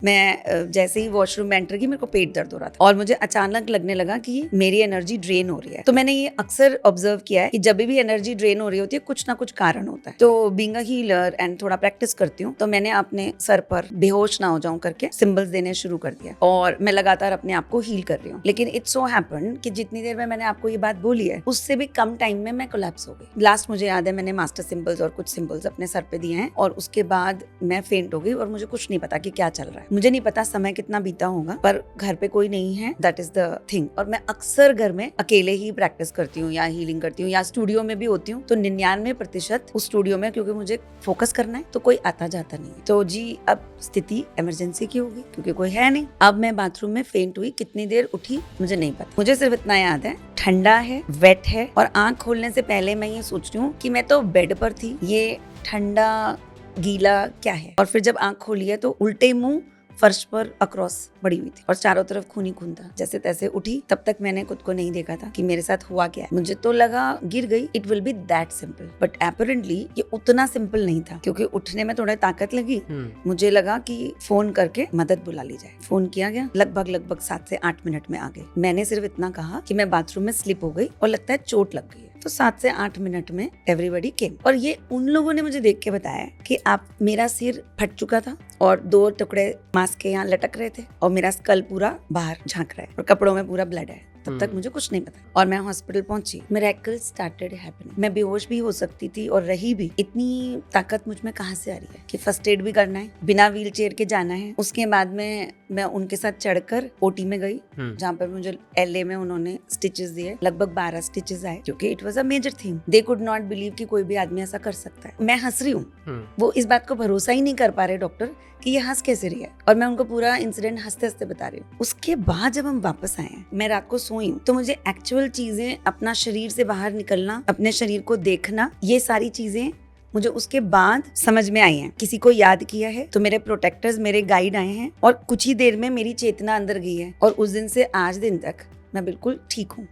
मैं जैसे ही वॉशरूम में एंटर की मेरे को पेट दर्द हो रहा था और मुझे अचानक लगने लगा कि मेरी एनर्जी ड्रेन हो रही है। तो मैंने ये अक्सर ऑब्जर्व किया है कि जब भी एनर्जी ड्रेन हो रही होती है कुछ ना कुछ कारण होता है। तो बीइंग अ हीलर एंड थोड़ा प्रैक्टिस करती हूँ तो मैंने अपने सर पर बेहोश ना हो जाऊं करके सिंबल्स देने शुरू कर दिया और मैं लगातार अपने आप को हील कर रही हूँ। लेकिन इट्स सो हैपन कि जितनी देर में मैंने आपको ये बात बोली है उससे भी कम टाइम में मैं कोलैप्स हो गई। लास्ट मुझे याद है मैंने मास्टर सिंबल्स और कुछ सिंबल्स अपने सर पे दिए हैं और उसके बाद मैं फेंट हो गई और मुझे कुछ नहीं पता कि क्या चल रहा है। मुझे नहीं पता समय कितना बीता होगा पर घर पे कोई नहीं है, दैट इज द थिंग। और मैं अक्सर घर में अकेले ही प्रैक्टिस करती हूँ या हीलिंग करती हूँ या स्टूडियो में भी होती हूँ तो 99% उस स्टूडियो में, क्योंकि मुझे फोकस करना है तो कोई आता जाता नहीं है। तो जी अब स्थिति इमरजेंसी की होगी क्योंकि कोई है नहीं। अब मैं बाथरूम में फेंट हुई, कितनी देर उठी मुझे नहीं पता। मुझे सिर्फ इतना याद है ठंडा है, वेट है और आंख खोलने से पहले मैं ये सोच रही हूँ कि मैं तो बेड पर थी, ये ठंडा गीला क्या है। और फिर जब आंख खोली है तो उल्टे मुंह फर्श पर अक्रॉस पड़ी हुई थी और चारों तरफ खून ही खून था। जैसे तैसे उठी, तब तक मैंने खुद को नहीं देखा था कि मेरे साथ हुआ क्या है। मुझे तो लगा गिर गई, it will be that simple, but apparently ये उतना सिंपल नहीं था क्योंकि उठने में थोड़ा ताकत लगी। मुझे लगा कि फोन करके मदद बुला ली जाए। फोन किया गया, लगभग 7 से 8 मिनट में आ गए। मैंने सिर्फ इतना कहा कि मैं बाथरूम में स्लिप हो गई और लगता है चोट लग गई है। तो 7 से 8 मिनट में एवरीबॉडी केम और ये उन लोगों ने मुझे देख के बताया कि आप, मेरा सिर फट चुका था और 2 टुकड़े मास्क के यहाँ लटक रहे थे और मेरा स्कल पूरा बाहर झांक रहा है और कपड़ों में पूरा ब्लड है। तब तक मुझे कुछ नहीं पता और मैं हॉस्पिटल पहुंची। Miracle started happening. मैं बेहोश भी हो सकती थी और रही भी। इतनी ताकत मुझ में कहाँ से आ रही है कि फर्स्ट एड भी करना है, बिना व्हील चेयर के जाना है। उसके बाद में मैं उनके साथ चढ़कर ओटी में गई जहाँ पर मुझे LA में उन्होंने स्टिचेस दिए, लगभग 12 स्टिचेस आए क्योंकि it was a major thing. They could not believe कि कोई भी आदमी ऐसा कर सकता है। मैं हंस रही हूँ, वो इस बात को भरोसा ही नहीं कर पा रहे डॉक्टर कि ये हंस कैसे रही है और मैं उनको पूरा इंसिडेंट हंसते हंसते बता रही हूँ। उसके बाद जब हम वापस आए हैं, मैं रात को सोई हूँ तो मुझे एक्चुअल चीजें, अपना शरीर से बाहर निकलना, अपने शरीर को देखना, ये सारी चीजें मुझे उसके बाद समझ में आई हैं। किसी को याद किया है तो मेरे प्रोटेक्टर्स, मेरे गाइड आए हैं और कुछ ही देर में मेरी चेतना अंदर गई है और उस दिन से आज दिन तक मैं बिल्कुल ठीक हूँ।